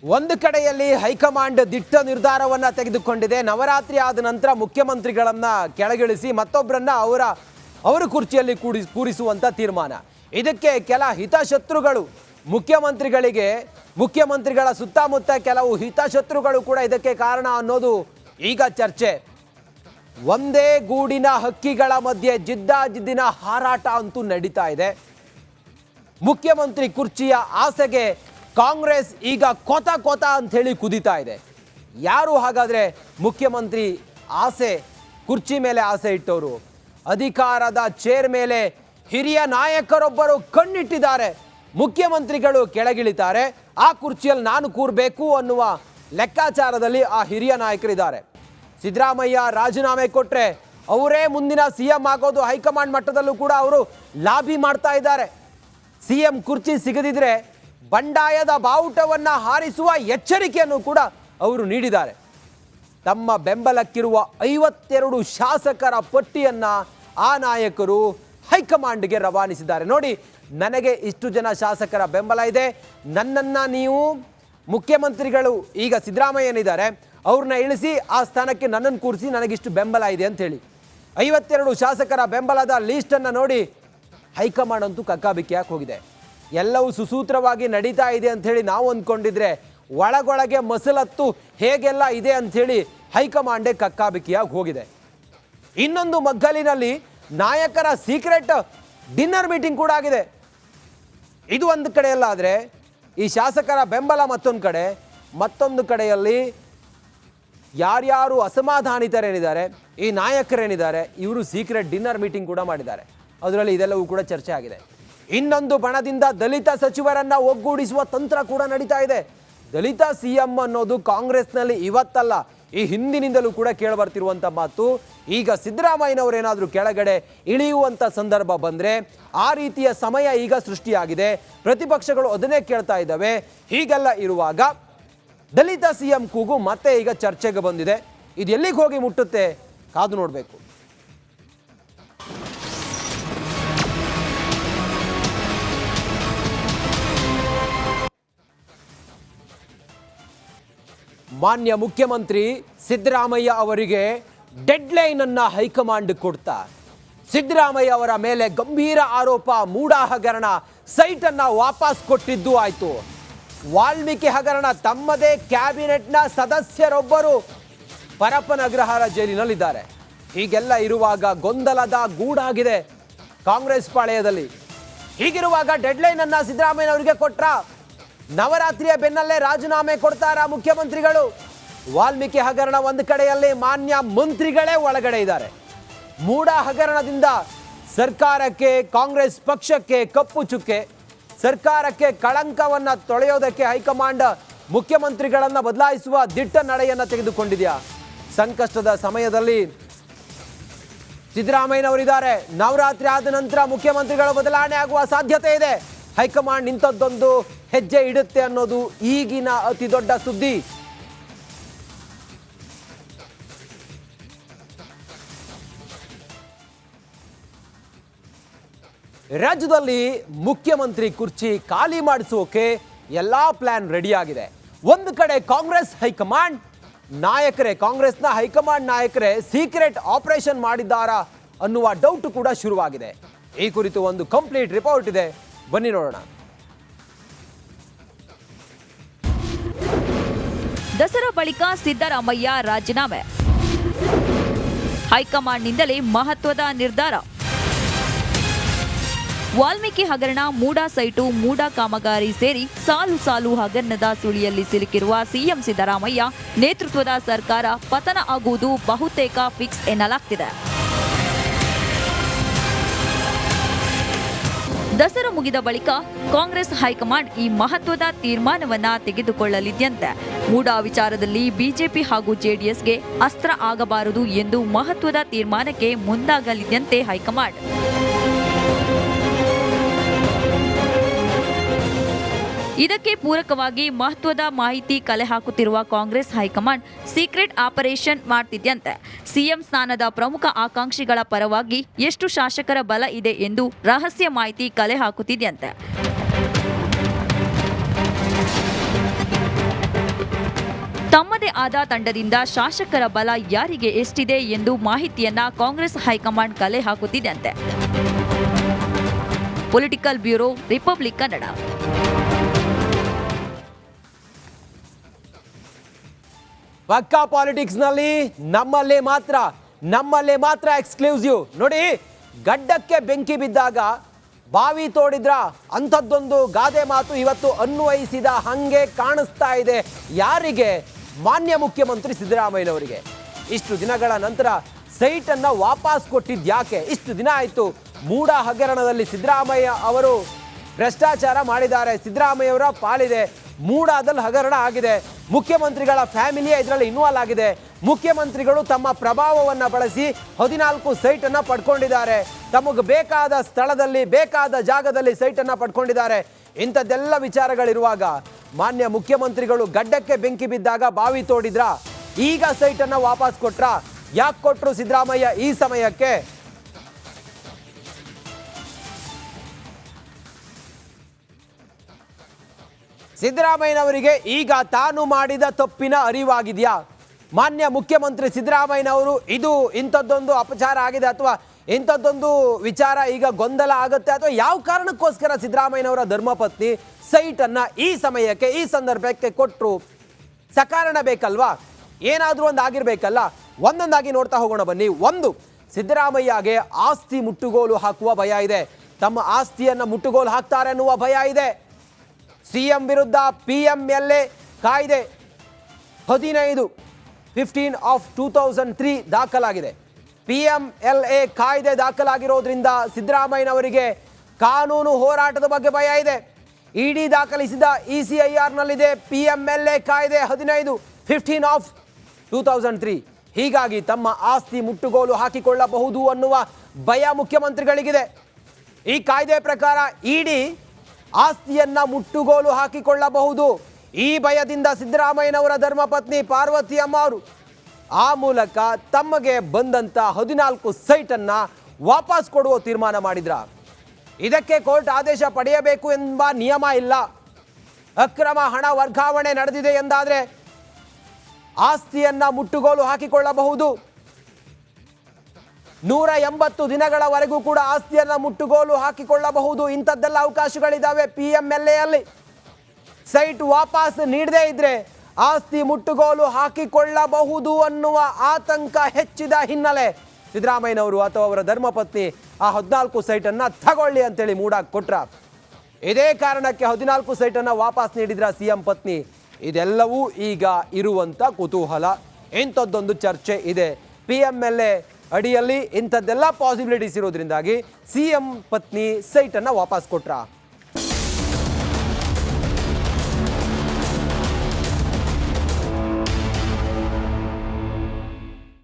ಒಂದು ಕಡೆಯಲ್ಲಿ ಹೈಕಮಾಂಡ್ ದಿಟ್ಟ ನಿರ್ಧಾರವನ್ನ ತೆಗೆದುಕೊಂಡಿದೆ. ನವರಾತ್ರಿ ಆದ ನಂತರ ಮುಖ್ಯಮಂತ್ರಿಗಳನ್ನ ಕೆಳಗಿಳಿಸಿ ಮತ್ತೊಬ್ಬರನ್ನ ಅವರ ಕುರ್ಚಿಯಲ್ಲಿ ಕೂರಿಸುವಂತ ತೀರ್ಮಾನ. ಇದಕ್ಕೆ ಕೆಲ ಹಿತಶತ್ರುಗಳು ಮುಖ್ಯಮಂತ್ರಿಗಳ ಸುತ್ತಮುತ್ತ ಕೆಲವು ಹಿತಶತ್ರುಗಳು ಕೂಡ ಇದಕ್ಕೆ ಕಾರಣ ಅನ್ನೋದು ಈಗ ಚರ್ಚೆ. ಒಂದೇ ಗೂಡಿನ ಹಕ್ಕಿಗಳ ಮಧ್ಯೆ ಜಿದ್ದಾಜಿದ್ದಿನ ಹಾರಾಟ ಅಂತೂ ನಡೀತಾ ಇದೆ. ಮುಖ್ಯಮಂತ್ರಿ ಕುರ್ಚಿಯ ಆಸೆಗೆ ಕಾಂಗ್ರೆಸ್ ಈಗ ಕೊತ ಅಂತ ಹೇಳಿ ಕುದಿತಾ ಇದೆ. ಯಾರು ಹಾಗಾದ್ರೆ ಮುಖ್ಯಮಂತ್ರಿ ಕುರ್ಚಿ ಮೇಲೆ ಆಸೆ ಇಟ್ಟವರು? ಅಧಿಕಾರದ ಚೇರ್ ಮೇಲೆ ಹಿರಿಯ ನಾಯಕರೊಬ್ಬರು ಕಣ್ಣಿಟ್ಟಿದ್ದಾರೆ. ಮುಖ್ಯಮಂತ್ರಿಗಳು ಕೆಳಗಿಳಿತಾರೆ, ಆ ಕುರ್ಚಿಯಲ್ಲಿ ನಾನು ಕೂರಬೇಕು ಅನ್ನುವ ಲೆಕ್ಕಾಚಾರದಲ್ಲಿ ಆ ಹಿರಿಯ ನಾಯಕರಿದ್ದಾರೆ. ಸಿದ್ದರಾಮಯ್ಯ ರಾಜೀನಾಮೆ ಕೊಟ್ಟರೆ ಅವರೇ ಮುಂದಿನ ಸಿಎಂ ಆಗೋದು. ಹೈಕಮಾಂಡ್ ಮಟ್ಟದಲ್ಲೂ ಕೂಡ ಅವರು ಲಾಬಿ ಮಾಡ್ತಾ ಇದ್ದಾರೆ. ಸಿಎಂ ಕುರ್ಚಿ ಸಿಗದಿದ್ರೆ ಬಂಡಾಯದ ಬಾವುಟವನ್ನ ಹಾರಿಸುವ ಎಚ್ಚರಿಕೆಯನ್ನು ಕೂಡ ಅವರು ನೀಡಿದ್ದಾರೆ. ತಮ್ಮ ಬೆಂಬಲಕ್ಕಿರುವ 52 ಶಾಸಕರ ಪಟ್ಟಿಯನ್ನ ಆ ನಾಯಕರು ಹೈಕಮಾಂಡ್ಗೆ ರವಾನಿಸಿದ್ದಾರೆ. ನೋಡಿ, ನನಗೆ ಇಷ್ಟು ಜನ ಶಾಸಕರ ಬೆಂಬಲ ಇದೆ, ನನ್ನನ್ನ ನೀವು ಮುಖ್ಯಮಂತ್ರಿಗಳು ಈಗ ಸಿದ್ದರಾಮಯ್ಯನಿದ್ದಾರೆ ಅವ್ರನ್ನ ಇಳಿಸಿ ಆ ಸ್ಥಾನಕ್ಕೆ ನನ್ನನ್ನು ಕೂರಿಸಿ, ನನಗಿಷ್ಟು ಬೆಂಬಲ ಇದೆ ಅಂತ ಹೇಳಿ 52 ಶಾಸಕರ ಬೆಂಬಲದ ಲೀಸ್ಟನ್ನು ನೋಡಿ ಹೈಕಮಾಂಡ್ ಅಂತೂ ಕಕ್ಕಾಬಿಕ್ಕಿಯಾಗಿ ಹೋಗಿದೆ. ಎಲ್ಲವೂ ಸುಸೂತ್ರವಾಗಿ ನಡೀತಾ ಇದೆ ಅಂಥೇಳಿ ನಾವು ಅಂದ್ಕೊಂಡಿದ್ರೆ ಒಳಗೊಳಗೆ ಮಸಲತ್ತು ಹೇಗೆಲ್ಲ ಇದೆ ಅಂಥೇಳಿ ಹೈಕಮಾಂಡೇ ಕಕ್ಕಾಬಿಕ್ಕಿಯಾಗಿ ಹೋಗಿದೆ. ಇನ್ನೊಂದು ಮಗ್ಗಲಿನಲ್ಲಿ ನಾಯಕರ ಸೀಕ್ರೆಟ್ ಡಿನ್ನರ್ ಮೀಟಿಂಗ್ ಕೂಡ ಆಗಿದೆ. ಇದು ಒಂದು ಕಡೆಯಲ್ಲಾದರೆ ಈ ಶಾಸಕರ ಬೆಂಬಲ ಮತ್ತೊಂದು ಕಡೆಯಲ್ಲಿ ಯಾರ್ಯಾರು ಅಸಮಾಧಾನಿತರೇನಿದ್ದಾರೆ, ಈ ನಾಯಕರೇನಿದ್ದಾರೆ, ಇವರು ಸೀಕ್ರೆಟ್ ಡಿನ್ನರ್ ಮೀಟಿಂಗ್ ಕೂಡ ಮಾಡಿದ್ದಾರೆ. ಅದರಲ್ಲಿ ಇದೆಲ್ಲವೂ ಕೂಡ ಚರ್ಚೆ ಆಗಿದೆ. ಇನ್ನೊಂದು ಬಣದಿಂದ ದಲಿತ ಸಚಿವರನ್ನ ಒಗ್ಗೂಡಿಸುವ ತಂತ್ರ ಕೂಡ ನಡೀತಾ ಇದೆ. ದಲಿತ ಸಿಎಂ ಅನ್ನೋದು ಕಾಂಗ್ರೆಸ್ನಲ್ಲಿ ಇವತ್ತಲ್ಲ, ಈ ಹಿಂದಿನಿಂದಲೂ ಕೂಡ ಕೇಳಿಬರ್ತಿರುವಂಥ ಮಾತು. ಈಗ ಸಿದ್ದರಾಮಯ್ಯನವರೇನಾದರೂ ಕೆಳಗಡೆ ಇಳಿಯುವಂಥ ಸಂದರ್ಭ ಬಂದರೆ ಆ ರೀತಿಯ ಸಮಯ ಈಗ ಸೃಷ್ಟಿಯಾಗಿದೆ. ಪ್ರತಿಪಕ್ಷಗಳು ಅದನ್ನೇ ಕೇಳ್ತಾ ಇದ್ದಾವೆ. ಹೀಗೆಲ್ಲ ಇರುವಾಗ ದಲಿತ ಸಿಎಂ ಕೂಗು ಮತ್ತೆ ಈಗ ಚರ್ಚೆಗೆ ಬಂದಿದೆ. ಇದು ಎಲ್ಲಿಗೆ ಹೋಗಿ ಮುಟ್ಟುತ್ತೆ ಕಾದು ನೋಡಬೇಕು. ಮಾನ್ಯ ಮುಖ್ಯಮಂತ್ರಿ ಸಿದ್ದರಾಮಯ್ಯ ಅವರಿಗೆ ಡೆಡ್ಲೈನ್ ಅನ್ನ ಹೈಕಮಾಂಡ್ ಕೊಡ್ತಾ, ಸಿದ್ದರಾಮಯ್ಯ ಅವರ ಮೇಲೆ ಗಂಭೀರ ಆರೋಪ, ಮೂಡಾ ಹಗರಣ ಸೈಟ್ ಅನ್ನ ವಾಪಸ್ ಕೊಟ್ಟಿದ್ದು ಆಯ್ತು. ವಾಲ್ಮೀಕಿ ಹಗರಣ ತಮ್ಮದೇ ಕ್ಯಾಬಿನೆಟ್ನ ಸದಸ್ಯರೊಬ್ಬರು ಪರಪ್ಪನಗ್ರಹಾರ ಜೈಲಿನಲ್ಲಿದ್ದಾರೆ. ಹೀಗೆಲ್ಲ ಇರುವಾಗ ಗೊಂದಲದ ಗೂಡಾಗಿದೆ ಕಾಂಗ್ರೆಸ್ ಪಾಳೆಯದಲ್ಲಿ. ಹೀಗಿರುವಾಗ ಡೆಡ್ಲೈನ್ ಅನ್ನ ಸಿದ್ದರಾಮಯ್ಯನವರಿಗೆ ಕೊಟ್ರ, ನವರಾತ್ರಿಯ ಬೆನ್ನಲ್ಲೇ ರಾಜೀನಾಮೆ ಕೊಡ್ತಾರ ಮುಖ್ಯಮಂತ್ರಿಗಳು? ವಾಲ್ಮೀಕಿ ಹಗರಣ ಒಂದು ಕಡೆಯಲ್ಲಿ, ಮಾನ್ಯ ಮಂತ್ರಿಗಳೇ ಒಳಗಡೆ ಇದ್ದಾರೆ. ಮೂಡಾ ಹಗರಣದಿಂದ ಸರ್ಕಾರಕ್ಕೆ, ಕಾಂಗ್ರೆಸ್ ಪಕ್ಷಕ್ಕೆ ಕಪ್ಪು ಚುಕ್ಕೆ, ಸರ್ಕಾರಕ್ಕೆ ಕಳಂಕವನ್ನ ತೊಳೆಯೋದಕ್ಕೆ ಹೈಕಮಾಂಡ್ ಮುಖ್ಯಮಂತ್ರಿಗಳನ್ನ ಬದಲಾಯಿಸುವ ದಿಟ್ಟ ನಡೆಯನ್ನ ತೆಗೆದುಕೊಂಡಿದೆಯಾ? ಸಂಕಷ್ಟದ ಸಮಯದಲ್ಲಿ ಸಿದ್ದರಾಮಯ್ಯನವರಿದ್ದಾರೆ. ನವರಾತ್ರಿ ಆದ ನಂತರ ಮುಖ್ಯಮಂತ್ರಿಗಳ ಬದಲಾವಣೆ ಆಗುವ ಸಾಧ್ಯತೆ ಇದೆ. ಹೈಕಮಾಂಡ್ ಇಂಥದ್ದೊಂದು ಹೆಜ್ಜೆ ಇಡುತ್ತೆ ಅನ್ನೋದು ಈಗಿನ ಅತಿ ದೊಡ್ಡ ಸುದ್ದಿ. ರಾಜ್ಯದಲ್ಲಿ ಮುಖ್ಯಮಂತ್ರಿ ಕುರ್ಚಿ ಖಾಲಿ ಮಾಡಿಸೋಕೆ ಎಲ್ಲಾ ಪ್ಲಾನ್ ರೆಡಿಯಾಗಿದೆ. ಒಂದು ಕಡೆ ಕಾಂಗ್ರೆಸ್ ಹೈಕಮಾಂಡ್ ನಾಯಕರೇ, ಕಾಂಗ್ರೆಸ್ನ ಹೈಕಮಾಂಡ್ ನಾಯಕರೇ ಸೀಕ್ರೆಟ್ ಆಪರೇಷನ್ ಮಾಡಿದ್ದಾರಾ ಅನ್ನುವ ಡೌಟ್ ಕೂಡ ಶುರುವಾಗಿದೆ. ಈ ಕುರಿತು ಒಂದು ಕಂಪ್ಲೀಟ್ ರಿಪೋರ್ಟ್ ಇದೆ, ಬನ್ನಿ ನೋಡೋಣ. ದಸರಾ ಬಳಿಕ ಸಿದ್ದರಾಮಯ್ಯ ರಾಜೀನಾಮೆ, ಹೈಕಮಾಂಡ್ನಿಂದಲೇ ಮಹತ್ವದ ನಿರ್ಧಾರ. ವಾಲ್ಮೀಕಿ ಹಗರಣ, ಮೂಡಾ ಸೈಟು, ಮೂಡಾ ಕಾಮಗಾರಿ ಸೇರಿ ಸಾಲು ಹಗರಣದ ಸುಳಿಯಲ್ಲಿ ಸಿಲುಕಿರುವ ಸಿಎಂ ಸಿದ್ದರಾಮಯ್ಯ ನೇತೃತ್ವದ ಸರ್ಕಾರ ಪತನ ಆಗುವುದು ಬಹುತೇಕ ಫಿಕ್ಸ್ ಎನ್ನಲಾಗ್ತಿದೆ. ದಸರಾ ಮುಗಿದ ಬಳಿಕ ಕಾಂಗ್ರೆಸ್ ಹೈಕಮಾಂಡ್ ಈ ಮಹತ್ವದ ತೀರ್ಮಾನವನ್ನ ತೆಗೆದುಕೊಳ್ಳಲಿದ್ದಂತೆ ಮೂಡಾ ವಿಚಾರದಲ್ಲಿ ಬಿಜೆಪಿ ಹಾಗೂ ಜೆಡಿಎಸ್ಗೆ ಅಸ್ತ್ರ ಆಗಬಾರದು ಎಂದು ಮಹತ್ವದ ತೀರ್ಮಾನಕ್ಕೆ ಮುಂದಾಗಲಿದ್ದಂತೆ ಹೈಕಮಾಂಡ್. ಇದಕ್ಕೆ ಪೂರಕವಾಗಿ ಮಹತ್ವದ ಮಾಹಿತಿ ಕಲೆ ಹಾಕುತ್ತಿರುವ ಕಾಂಗ್ರೆಸ್ ಹೈಕಮಾಂಡ್ ಸೀಕ್ರೆಟ್ ಆಪರೇಷನ್ ಮಾಡ್ತಿದ್ದಂತೆ ಸಿಎಂ ಸ್ಥಾನದ ಪ್ರಮುಖ ಆಕಾಂಕ್ಷಿಗಳ ಪರವಾಗಿ ಎಷ್ಟು ಶಾಸಕರ ಬಲ ಇದೆ ಎಂದು ರಹಸ್ಯ ಮಾಹಿತಿ ಕಲೆ ಹಾಕುತ್ತಿದ್ದಂತೆ ತಮ್ಮದೇ ಆದ ತಂಡದಿಂದ ಶಾಸಕರ ಬಲ ಯಾರಿಗೆ ಎಷ್ಟಿದೆ ಎಂದು ಮಾಹಿತಿಯನ್ನ ಕಾಂಗ್ರೆಸ್ ಹೈಕಮಾಂಡ್ ಕಲೆ ಹಾಕುತ್ತಿದೆಯಂತೆ. Political bureau, Republic Kannada. ಪಕ್ಕಾ ಪಾಲಿಟಿಕ್ಸ್ ನಲ್ಲಿ ನಮ್ಮಲ್ಲೇ ಮಾತ್ರ ಎಕ್ಸ್ಕ್ಲೂಸಿವ್ ನೋಡಿ. ಗಡ್ಡಕ್ಕೆ ಬೆಂಕಿ ಬಿದ್ದಾಗ ಬಾವಿ ತೋಡಿದ್ರ ಅಂಥದ್ದೊಂದು ಗಾದೆ ಮಾತು ಇವತ್ತು ಅನ್ವಯಿಸಿದ ಹಂಗೆ ಕಾಣಿಸ್ತಾ ಇದೆ. ಯಾರಿಗೆ? ಮಾನ್ಯ ಮುಖ್ಯಮಂತ್ರಿ ಸಿದ್ದರಾಮಯ್ಯನವರಿಗೆ. ಇಷ್ಟು ದಿನಗಳ ನಂತರ ಸೈಟ್ ಅನ್ನ ವಾಪಸ್ ಕೊಟ್ಟಿದ್ದು ಯಾಕೆ? ಇಷ್ಟು ದಿನ ಆಯ್ತು. ಮೂಡ ಹಗರಣದಲ್ಲಿ ಸಿದ್ದರಾಮಯ್ಯ ಅವರು ಭ್ರಷ್ಟಾಚಾರ ಮಾಡಿದ್ದಾರೆ, ಸಿದ್ದರಾಮಯ್ಯ ಅವರ ಪಾಲಿದೆ. ಮೂಡಾದಲ್ಲಿ ಹಗರಣ ಆಗಿದೆ, ಮುಖ್ಯಮಂತ್ರಿಗಳ ಫ್ಯಾಮಿಲಿಯೇ ಇದರಲ್ಲಿ ಇನ್ವಾಲ್ವ್ ಆಗಿದೆ. ಮುಖ್ಯಮಂತ್ರಿಗಳು ತಮ್ಮ ಪ್ರಭಾವವನ್ನು ಬಳಸಿ 14 ಸೈಟ್ ಅನ್ನ ಪಡ್ಕೊಂಡಿದ್ದಾರೆ. ತಮಗೆ ಬೇಕಾದ ಸ್ಥಳದಲ್ಲಿ ಬೇಕಾದ ಜಾಗದಲ್ಲಿ ಸೈಟ್ ಅನ್ನ ಪಡ್ಕೊಂಡಿದ್ದಾರೆ. ಇಂಥದ್ದೆಲ್ಲ ವಿಚಾರಗಳಿರುವಾಗ ಮಾನ್ಯ ಮುಖ್ಯಮಂತ್ರಿಗಳು ಗಡ್ಡಕ್ಕೆ ಬೆಂಕಿ ಬಿದ್ದಾಗ ಬಾವಿ ತೋಡಿದ್ರ, ಈಗ ಸೈಟ್ ಅನ್ನ ವಾಪಸ್ ಕೊಟ್ರ? ಯಾಕೆ ಕೊಟ್ರು ಸಿದ್ದರಾಮಯ್ಯ ಈ ಸಮಯಕ್ಕೆ? ಸಿದ್ದರಾಮಯ್ಯನವರಿಗೆ ಈಗ ತಾನು ಮಾಡಿದ ತಪ್ಪಿನ ಅರಿವಾಗಿದೆಯಾ? ಮಾನ್ಯ ಮುಖ್ಯಮಂತ್ರಿ ಸಿದ್ದರಾಮಯ್ಯನವರು ಇದು ಇಂಥದ್ದೊಂದು ಅಪಚಾರ ಆಗಿದೆ ಅಥವಾ ಇಂಥದ್ದೊಂದು ವಿಚಾರ ಈಗ ಗೊಂದಲ ಆಗುತ್ತೆ ಅಥವಾ ಯಾವ ಕಾರಣಕ್ಕೋಸ್ಕರ ಸಿದ್ದರಾಮಯ್ಯನವರ ಧರ್ಮಪತ್ನಿ ಸೈಟ್ ಅನ್ನ ಈ ಸಮಯಕ್ಕೆ ಈ ಸಂದರ್ಭಕ್ಕೆ ಕೊಟ್ಟರು? ಸಕಾರಣ ಬೇಕಲ್ವಾ? ಏನಾದರೂ ಒಂದು ಆಗಿರ್ಬೇಕಲ್ಲ. ಒಂದೊಂದಾಗಿ ನೋಡ್ತಾ ಹೋಗೋಣ ಬನ್ನಿ. ಒಂದು, ಸಿದ್ದರಾಮಯ್ಯಗೆ ಆಸ್ತಿ ಮುಟ್ಟುಗೋಲು ಹಾಕುವ ಭಯ ಇದೆ. ತಮ್ಮ ಆಸ್ತಿಯನ್ನ ಮುಟ್ಟುಗೋಲು ಹಾಕ್ತಾರೆ ಅನ್ನುವ ಭಯ ಇದೆ. ಸಿಎಂ ವಿರುದ್ಧ PMLA ಕಾಯ್ದೆ 15/2003 ದಾಖಲಾಗಿದೆ. PMLA ಕಾಯ್ದೆ ದಾಖಲಾಗಿರೋದ್ರಿಂದ ಸಿದ್ದರಾಮಯ್ಯನವರಿಗೆ ಕಾನೂನು ಹೋರಾಟದ ಬಗ್ಗೆ ಭಯ ಇದೆ. ಇಡಿ ದಾಖಲಿಸಿದ ECIRನಲ್ಲಿದೆ PMLA ಕಾಯ್ದೆ 15/2003. ಹೀಗಾಗಿ ತಮ್ಮ ಆಸ್ತಿ ಮುಟ್ಟುಗೋಲು ಹಾಕಿಕೊಳ್ಳಬಹುದು ಅನ್ನುವ ಭಯ ಮುಖ್ಯಮಂತ್ರಿಗಳಿಗಿದೆ. ಈ ಕಾಯ್ದೆ ಪ್ರಕಾರ ಇಡಿ ಆಸ್ತಿಯನ್ನ ಮುಟ್ಟುಗೋಲು ಹಾಕಿಕೊಳ್ಳಬಹುದು. ಈ ಭಯದಿಂದ ಸಿದ್ದರಾಮಯ್ಯನವರ ಧರ್ಮಪತ್ನಿ ಪಾರ್ವತಿ ಅಮ್ಮ ಅವರು ಆ ಮೂಲಕ ತಮಗೆ ಬಂದಂತ 14 ಸೈಟ್ ಅನ್ನ ವಾಪಸ್ ಕೊಡುವ ತೀರ್ಮಾನ ಮಾಡಿದ್ರ. ಇದಕ್ಕೆ ಕೋರ್ಟ್ ಆದೇಶ ಪಡೆಯಬೇಕು ಎಂಬ ನಿಯಮ ಇಲ್ಲ. ಅಕ್ರಮ ಹಣ ವರ್ಗಾವಣೆ ನಡೆದಿದೆ ಎಂದಾದ್ರೆ ಆಸ್ತಿಯನ್ನ ಮುಟ್ಟುಗೋಲು ಹಾಕಿಕೊಳ್ಳಬಹುದು. 180 ದಿನಗಳವರೆಗೂ ಕೂಡ ಆಸ್ತಿಯನ್ನ ಮುಟ್ಟುಗೋಲು ಹಾಕಿಕೊಳ್ಳಬಹುದು. ಇಂಥದ್ದೆಲ್ಲ ಅವಕಾಶಗಳಿದ್ದಾವೆ PMLA ಅಲ್ಲಿ. ಸೈಟ್ ವಾಪಸ್ ನೀಡದೇ ಇದ್ರೆ ಆಸ್ತಿ ಮುಟ್ಟುಗೋಲು ಹಾಕಿಕೊಳ್ಳಬಹುದು ಅನ್ನುವ ಆತಂಕ ಹೆಚ್ಚಿದ ಹಿನ್ನೆಲೆ ಸಿದ್ದರಾಮಯ್ಯನವರು ಅಥವಾ ಅವರ ಧರ್ಮಪತ್ನಿ ಆ 14 ಸೈಟ್ ಅನ್ನ ತಗೊಳ್ಳಿ ಅಂತೇಳಿ ಮೂಡಾಕ್ ಕೊಟ್ರ. ಇದೇ ಕಾರಣಕ್ಕೆ 14 ಸೈಟ್ ಅನ್ನ ವಾಪಸ್ ನೀಡಿದ್ರ ಸಿಎಂ ಪತ್ನಿ. ಇದೆಲ್ಲವೂ ಈಗ ಇರುವಂತ ಕುತೂಹಲ. ಇಂಥದ್ದೊಂದು ಚರ್ಚೆ ಇದೆ. PMLA ಅಡಿಯಲ್ಲಿ ಇಂಥದ್ದೆಲ್ಲ ಪಾಸಿಬಿಲಿಟೀಸ್ ಇರೋದ್ರಿಂದಾಗಿ ಸಿಎಂ ಪತ್ನಿ ಸೈಟ್ ಅನ್ನ ವಾಪಸ್ ಕೊಟ್ರ.